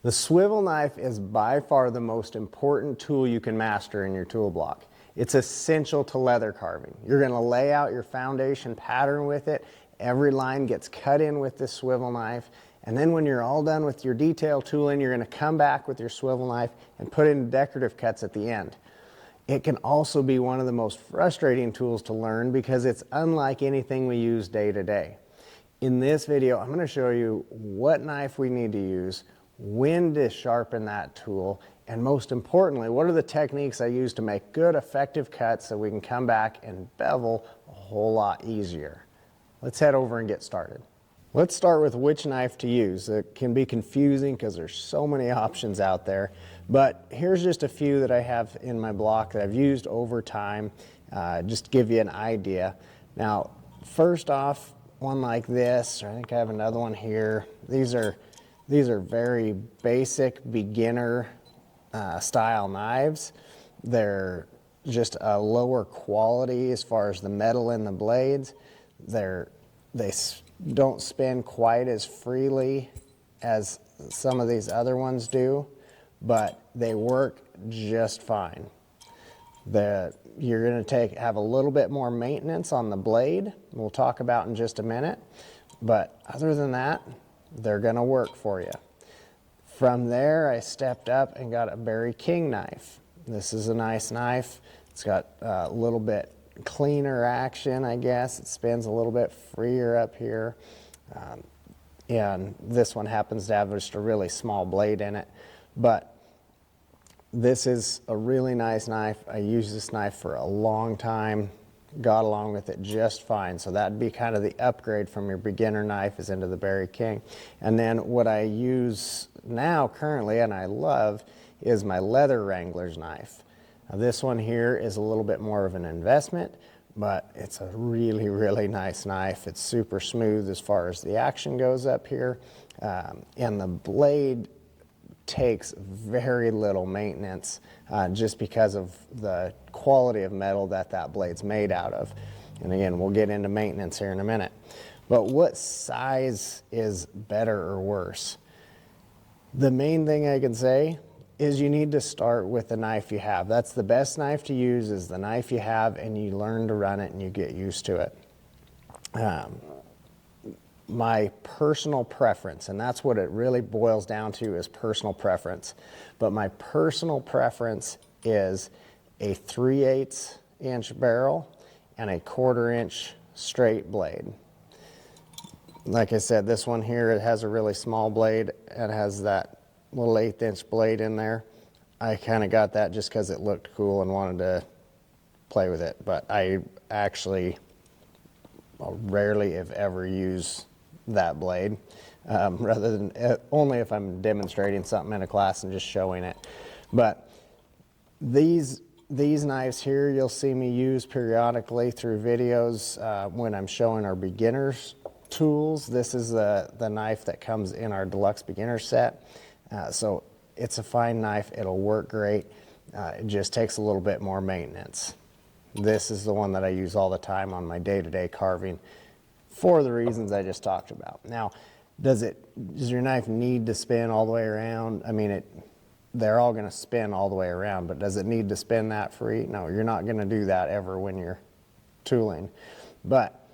The swivel knife is by far the most important tool you can master in your tool block. It's essential to leather carving. You're going to lay out your foundation pattern with it. Every line gets cut in with this swivel knife. And then when you're all done with your detail tooling, you're going to come back with your swivel knife and put in decorative cuts at the end. It can also be one of the most frustrating tools to learn because it's unlike anything we use day to day. In this video, I'm going to show you what knife we need to use, when to sharpen that tool, and most importantly, what are the techniques I use to make good, effective cuts so we can come back and bevel a whole lot easier. Let's head over and get started. Let's start with which knife to use. It can be confusing because there's so many options out there, but here's just a few that I have in my block that I've used over time, just to give you an idea. Now, first off, one like this, or I think I have another one here. These are very basic beginner style knives. They're just a lower quality as far as the metal in the blades. They don't spin quite as freely as some of these other ones do, but they work just fine. You're going to have a little bit more maintenance on the blade, we'll talk about in just a minute, but other than that, they're going to work for you. From there, I stepped up and got a Barry King knife. This is a nice knife. It's got a little bit cleaner action, I guess. It spins a little bit freer up here. And this one happens to have just a really small blade in it. But this is a really nice knife. I used this knife for a long time, got along with it just fine. So that'd be kind of the upgrade from your beginner knife is into the Barry King. And then what I use now currently, and I love, is my Leather Wrangler's knife. Now this one here is a little bit more of an investment, but it's a really, really nice knife. It's super smooth as far as the action goes up here. And the blade takes very little maintenance just because of the quality of metal that blade's made out of. And again, we'll get into maintenance here in a minute. But what size is better or worse? The main thing I can say is you need to start with the knife you have. That's the best knife to use, is the knife you have, and you learn to run it and you get used to it. My personal preference, and that's what it really boils down to, is personal preference. But my personal preference is a 3/8 inch barrel and a 1/4 inch straight blade. Like I said, this one here, it has a really small blade and has that little 1/8 inch blade in there. I kind of got that just because it looked cool and wanted to play with it. But I actually rarely, if ever, use that blade, rather than only if I'm demonstrating something in a class and just showing it. But these knives here, you'll see me use periodically through videos when I'm showing our beginners tools. This is the knife that comes in our deluxe beginner set. So it's a fine knife. It'll work great. It just takes a little bit more maintenance. This is the one that I use all the time on my day-to-day carving for the reasons I just talked about. Now, does your knife need to spin all the way around? I mean, they're all going to spin all the way around, but does it need to spin that free? No, you're not going to do that ever when you're tooling. But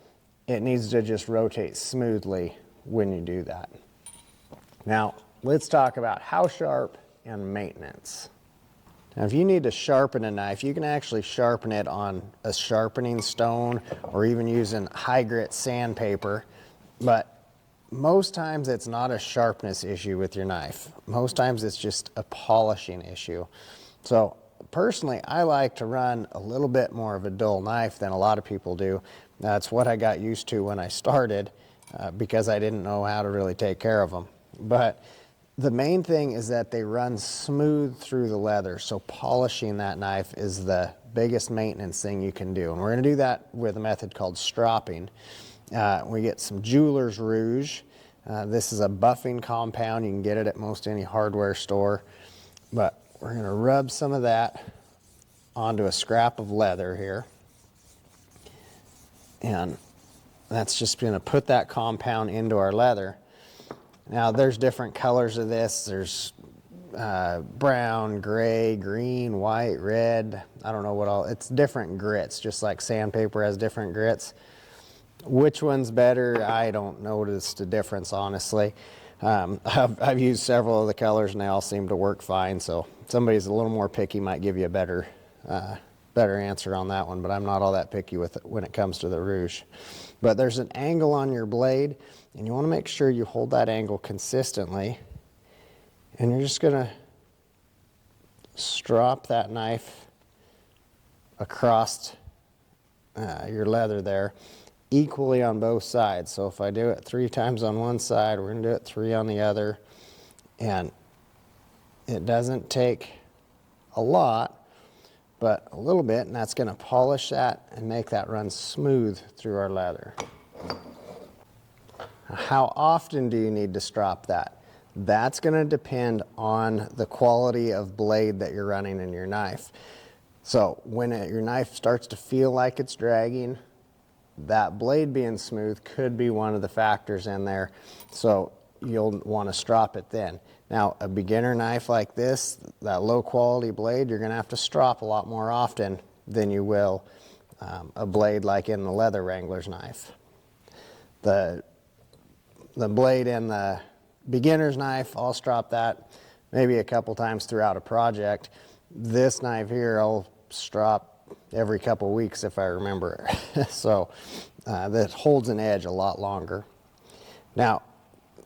it needs to just rotate smoothly when you do that. Now, let's talk about how sharp and maintenance. Now, if you need to sharpen a knife, you can actually sharpen it on a sharpening stone or even using high grit sandpaper. But most times it's not a sharpness issue with your knife. Most times it's just a polishing issue. So personally, I like to run a little bit more of a dull knife than a lot of people do. That's what I got used to when I started because I didn't know how to really take care of them. But the main thing is that they run smooth through the leather, so polishing that knife is the biggest maintenance thing you can do. And we're going to do that with a method called stropping. We get some jeweler's rouge. This is a buffing compound. You can get it at most any hardware store. But we're going to rub some of that onto a scrap of leather here. And that's just going to put that compound into our leather. Now, there's different colors of this. There's brown, gray, green, white, red. I don't know what all. It's different grits, just like sandpaper has different grits. Which one's better? I don't notice the difference, honestly. I've used several of the colors and they all seem to work fine. So somebody's a little more picky might give you a better answer on that one. But I'm not all that picky with it when it comes to the rouge. But there's an angle on your blade, and you want to make sure you hold that angle consistently. And you're just going to strop that knife across your leather there, equally on both sides. So if I do it 3 times on one side, we're going to do it 3 on the other. And it doesn't take a lot, but a little bit, and that's going to polish that and make that run smooth through our leather. How often do you need to strop that? That's going to depend on the quality of blade that you're running in your knife. So when your knife starts to feel like it's dragging, that blade being smooth could be one of the factors in there. So you'll want to strop it then. Now, a beginner knife like this, that low quality blade, you're going to have to strop a lot more often than you will a blade like in the Leather Wrangler's knife. The blade in the beginner's knife, I'll strop that maybe a couple times throughout a project. This knife here, I'll strop every couple weeks if I remember it. So that holds an edge a lot longer. Now,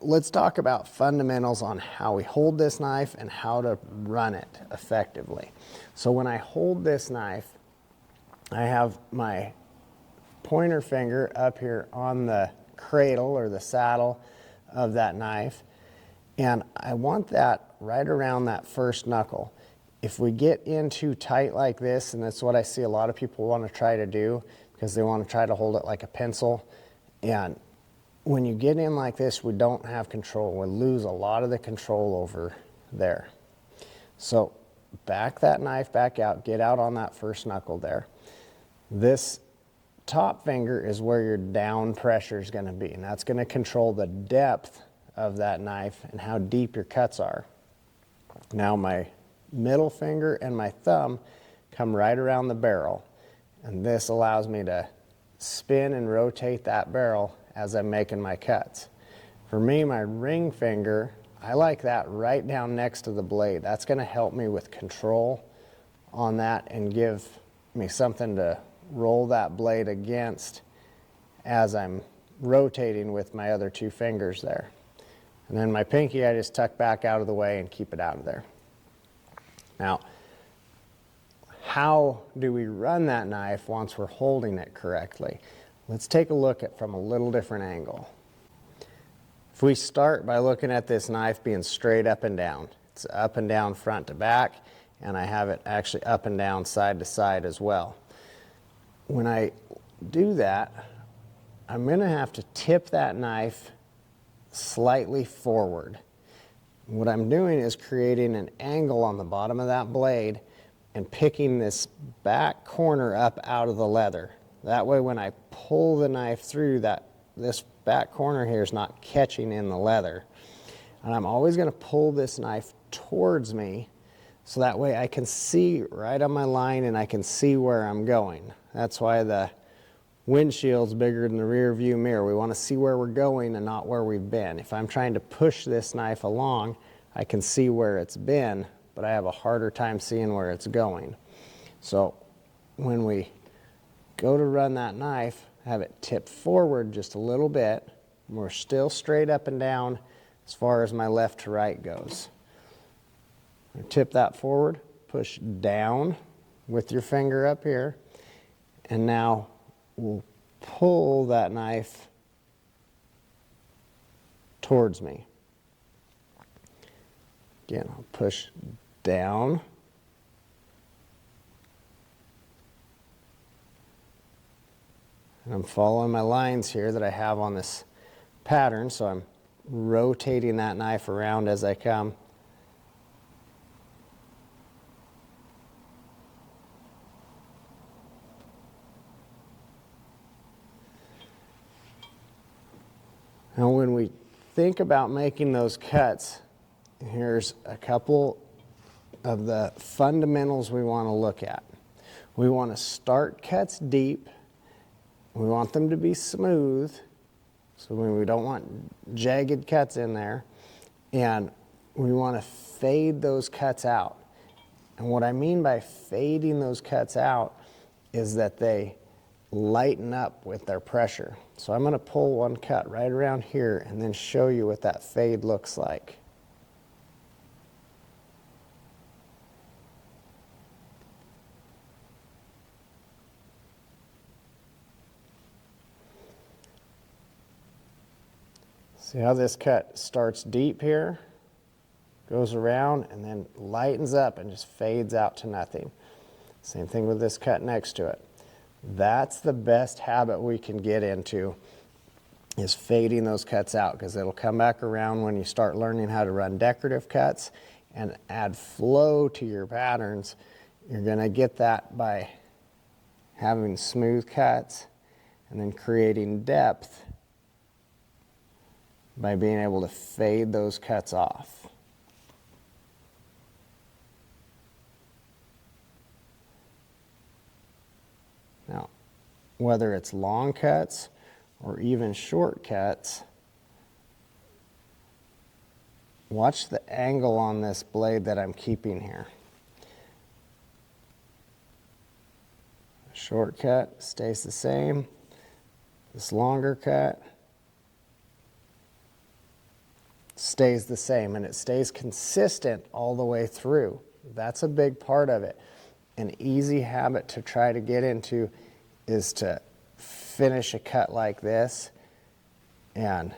let's talk about fundamentals on how we hold this knife and how to run it effectively. So when I hold this knife, I have my pointer finger up here on the cradle or the saddle of that knife, and I want that right around that first knuckle. If we get in too tight like this, and that's what I see a lot of people want to try to do because they want to try to hold it like a pencil, and when you get in like this, we don't have control. We lose a lot of the control over there. So back that knife back out, get out on that first knuckle there. This top finger is where your down pressure is going to be, and that's going to control the depth of that knife and how deep your cuts are. Now my middle finger and my thumb come right around the barrel, and this allows me to spin and rotate that barrel as I'm making my cuts. For me, my ring finger, I like that right down next to the blade. That's going to help me with control on that and give me something to roll that blade against as I'm rotating with my other 2 fingers there. And then my pinky, I just tuck back out of the way and keep it out of there. Now, how do we run that knife once we're holding it correctly? Let's take a look at from a little different angle. If we start by looking at this knife being straight up and down, it's up and down front to back, and I have it actually up and down side to side as well. When I do that, I'm going to have to tip that knife slightly forward. What I'm doing is creating an angle on the bottom of that blade and picking this back corner up out of the leather. That way when I pull the knife through, this back corner here is not catching in the leather. And I'm always going to pull this knife towards me so that way I can see right on my line and I can see where I'm going. That's why the windshield's bigger than the rear view mirror. We want to see where we're going and not where we've been. If I'm trying to push this knife along, I can see where it's been, but I have a harder time seeing where it's going. So when we go to run that knife, have it tip forward just a little bit. We're still straight up and down as far as my left to right goes. Tip that forward, push down with your finger up here, and now we'll pull that knife towards me. Again, I'll push down. And I'm following my lines here that I have on this pattern, so I'm rotating that knife around as I come. Now when we think about making those cuts, here's a couple of the fundamentals we want to look at. We want to start cuts deep. We want them to be smooth, so we don't want jagged cuts in there. And we want to fade those cuts out. And what I mean by fading those cuts out is that they lighten up with their pressure. So I'm going to pull one cut right around here and then show you what that fade looks like. See how this cut starts deep here, goes around, and then lightens up and just fades out to nothing. Same thing with this cut next to it. That's the best habit we can get into, is fading those cuts out, because it'll come back around when you start learning how to run decorative cuts and add flow to your patterns. You're going to get that by having smooth cuts and then creating depth by being able to fade those cuts off. Now, whether it's long cuts or even short cuts, watch the angle on this blade that I'm keeping here. Short cut stays the same. This longer cut stays the same, and it stays consistent all the way through. That's a big part of it. An easy habit to try to get into is to finish a cut like this and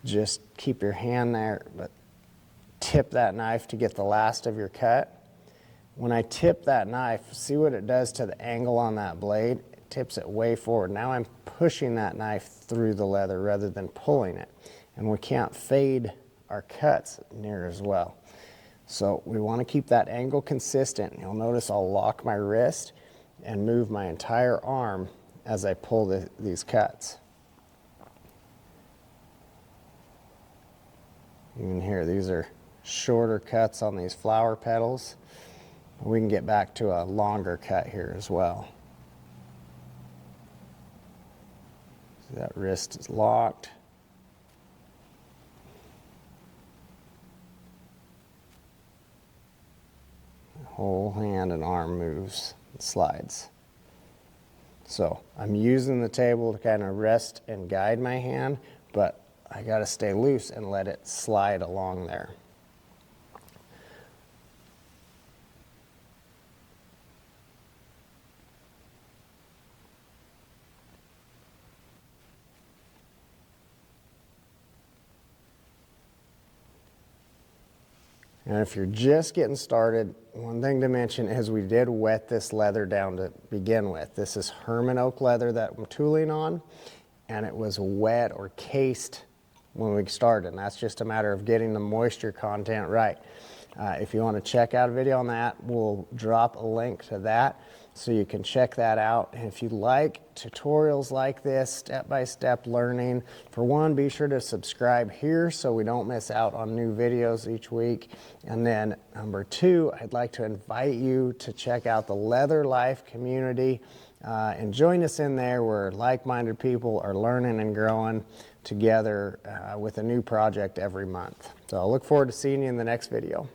just keep your hand there, but tip that knife to get the last of your cut. When I tip that knife, see what it does to the angle on that blade? It tips it way forward. Now I'm pushing that knife through the leather rather than pulling it. And we can't fade our cuts near as well. So we want to keep that angle consistent. You'll notice I'll lock my wrist and move my entire arm as I pull these cuts. Even here, these are shorter cuts on these flower petals. We can get back to a longer cut here as well. See, that wrist is locked. Whole hand and arm moves and slides. So I'm using the table to kind of rest and guide my hand, but I got to stay loose and let it slide along there. And if you're just getting started, one thing to mention is we did wet this leather down to begin with. This is Herman oak leather that I'm tooling on, and it was wet or cased when we started, and that's just a matter of getting the moisture content right. If you want to check out a video on that, we'll drop a link to that so you can check that out. And if you like tutorials like this, step-by-step learning, for one, be sure to subscribe here so we don't miss out on new videos each week. And then number two, I'd like to invite you to check out the Leather Life community and join us in there where like-minded people are learning and growing together with a new project every month. So I look forward to seeing you in the next video.